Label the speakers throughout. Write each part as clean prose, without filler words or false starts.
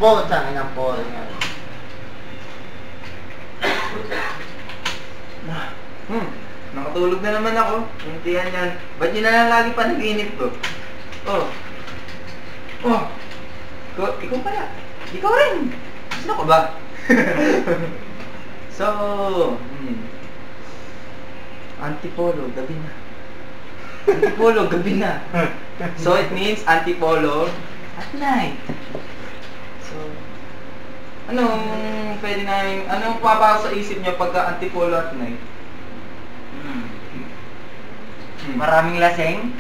Speaker 1: Po, saan ang po.
Speaker 2: Nakatulog na naman ako. Hintihan yan. Ba't yun na lang lagi pa nag-inip ko? Oh. Oh. Ikaw pala. Ikaw rin. Sino ko ba? So, Antipolo, gabi na. Antipolo, gabi na. So, it means Antipolo at night. So, anong pwede namin, anong papasok sa isip niyo pagka Antipolo at night?
Speaker 1: Maraming laseng.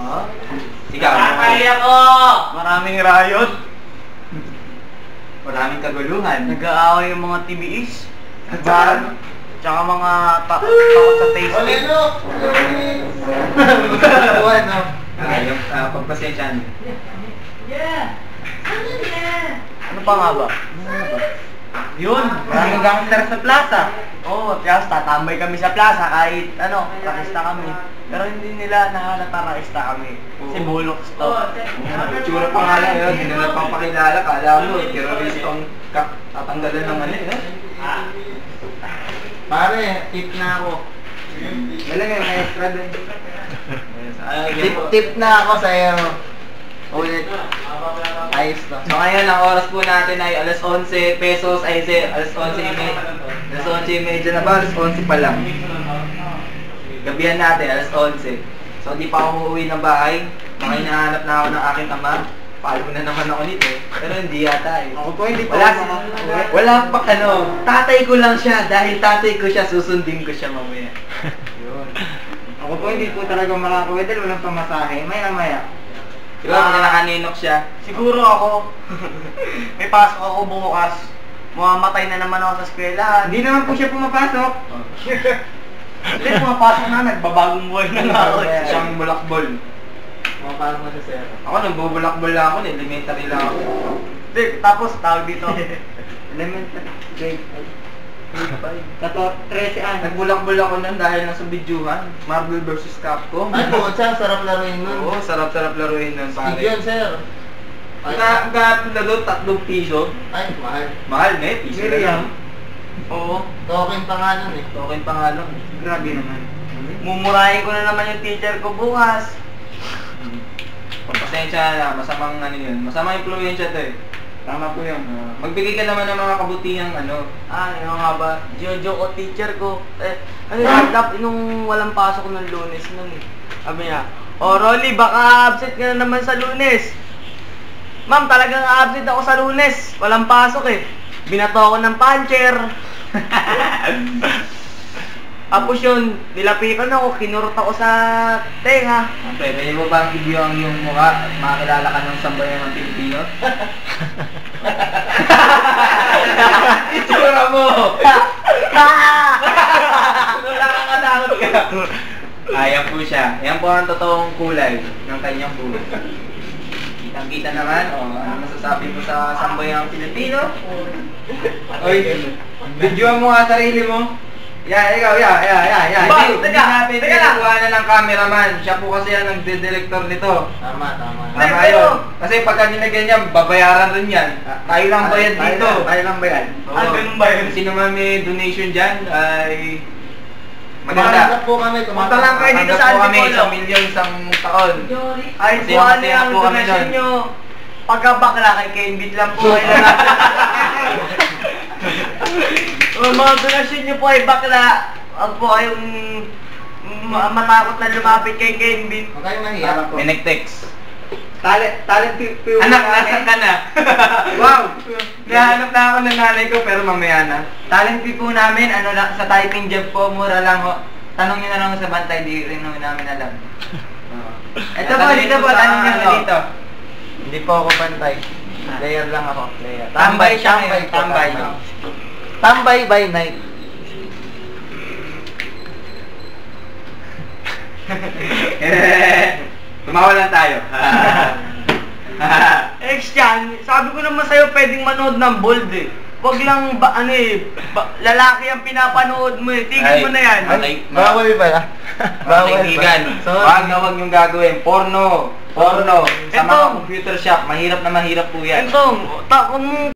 Speaker 2: Oh? Ikaw.
Speaker 1: Nakakaya ko! Maraming riot.
Speaker 2: Maraming kaguluhan.
Speaker 1: Nag-aaway yung mga TBS. Tsaka mga takot sa tasting.
Speaker 2: Yung pagpasensyahan.
Speaker 1: Yeah! Ano pa nga ba? Yun! Maraming gangster sa plaza. Oo, kaya tatambay kami sa plaza kahit rakista kami. Pero hindi nila nahalata rakista kami. Kasi buloks to.
Speaker 2: Tsura pa nga lang yun, hindi na pang pakilala. Kala mo, teroristong tatanggalan ng ano eh.
Speaker 1: Pare, tip na ako.
Speaker 2: Galang yung extra dun.
Speaker 1: Tip na ako sa'yo. Ulit. Ayos to.
Speaker 2: So ngayon, ang oras po natin ay alas 11 pesos, ay alas 11:30. Alas 11:30 na ba? Alas 11 pa lang. Gabihan natin, alas 11. So hindi pa ako uuwi ng bahay. Mga hinahanap na ako ng aking ama. Follow na naman ako nito eh. Pero hindi yata eh.
Speaker 1: Ako po hindi
Speaker 2: Wala pa tatay ko lang siya. Dahil tatay ko siya, susundin ko siya mamaya.
Speaker 1: Yun. Ako po hindi po talaga makakawin dahil walang pamasahe. Maya-maya.
Speaker 2: Diba, nakaninok siya.
Speaker 1: Siguro ako. May pasok ako bukas. Mamamatay na naman ako sa eskwela. Hindi naman po siya pumapasok. Hindi pumapasok na, nagbabagong buhay na nga ako.
Speaker 2: Siyang bulakbol.
Speaker 1: Pumapasok na sa sir.
Speaker 2: Ako, nagbubulakbol lang ako. Elementary lang ako.
Speaker 1: Hindi, tapos tawag dito. Elementary. Grade 5. 13 anos.
Speaker 2: Nagbulakbol ako nun dahil nasa bidyuhan. Marvel vs. Capcom.
Speaker 1: Ay po, sarap laruin nun.
Speaker 2: Oo, sarap-sarap laruin nun, pare.
Speaker 1: Sige yun, sir.
Speaker 2: Ang laro, 3 piso.
Speaker 1: Ay, mahal.
Speaker 2: Mahal na eh, piso lang. Oo.
Speaker 1: Token pa nga nun eh.
Speaker 2: Token pa nga lang. Grabe naman.
Speaker 1: Mumurahin ko na naman yung teacher ko bukas.
Speaker 2: Pagpasensya na, masamang ano yun. Masamang impluensya to eh. Tama po yun. Magbigay ka naman ng mga kabutihang ano.
Speaker 1: Ano nga ba? Jojo ko, teacher ko. Nung walang pasok ng Lunes nun eh. Sabi niya, Rolly, baka absent ka na naman sa Lunes. Ma'am, talagang absent ako sa Lunes. Walang pasok eh. Binato ako ng puncher. Tapos yun, nilapitan ako, kinurot ako sa tenga.
Speaker 2: Pwede mo bang i-view ang iyong mukha at makakilala ka ng sambayan ng Pilipino? Itsura mo!
Speaker 1: Wala kang katakot ka.
Speaker 2: Ayan po siya. Ayan po ang totoong kulay ng kanyang buhay. Kitang-kita naman, ano masasabi mo sa sambayang Pilipino? Oy, videoan mo nga sarili mo. Ikaw. Hindi natin pinakuhanan ng cameraman. Siya po kasi yan ang director nito.
Speaker 1: Tama.
Speaker 2: Tama yun. Kasi pagka nilagyan niya, babayaran rin yan. Tayo lang bayad dito.
Speaker 1: Tayo lang bayad.
Speaker 2: Ganun ba yun? Sino man may donation dyan ay maganda.
Speaker 1: Tumatanggap po kami.
Speaker 2: Punta lang kayo dito sa Antipolo. 1 million isang taon.
Speaker 1: Ay,
Speaker 2: Kasi
Speaker 1: buwan
Speaker 2: masaya
Speaker 1: ang
Speaker 2: po kami
Speaker 1: donasyon
Speaker 2: doon.
Speaker 1: nyo. Pagkabakla kay Kenbit lang po kayo lang. Mga donasyon nyo po ay bakla. Huwag po kayong matakot na lumapit kay Kenbit.
Speaker 3: Huwag kayong mahiya.
Speaker 2: May nag-text.
Speaker 1: Talent people.
Speaker 2: Anak, nasan ka na? Wow! Nahanap na ako ng nanay ko pero mamaya na.
Speaker 1: Talent fee po namin, ano lang, sa typing job po, mura lang ho. Tanong nyo na lang sa bantay, di rin namin alam. Ito po, dito po, tanong nyo na dito.
Speaker 3: Hindi po ako pantay. Player lang ako. Player.
Speaker 1: Tambay siya ngayon,
Speaker 3: po,
Speaker 1: tambay.
Speaker 3: Tambay by night.
Speaker 2: Tumawa lang tayo.
Speaker 1: Ex-chan, sabi ko naman sa'yo pwedeng manood ng bold eh. Huwag lang lalaki ang pinapanood mo eh. Tigil mo na yan.
Speaker 3: Bawal pala.
Speaker 2: Bawal kaibigan. Huwag na huwag yung gagawin. Porno. Porno. Sa mga
Speaker 1: Entong.
Speaker 2: computer shop. Mahirap na mahirap po yan.
Speaker 1: Entong, kung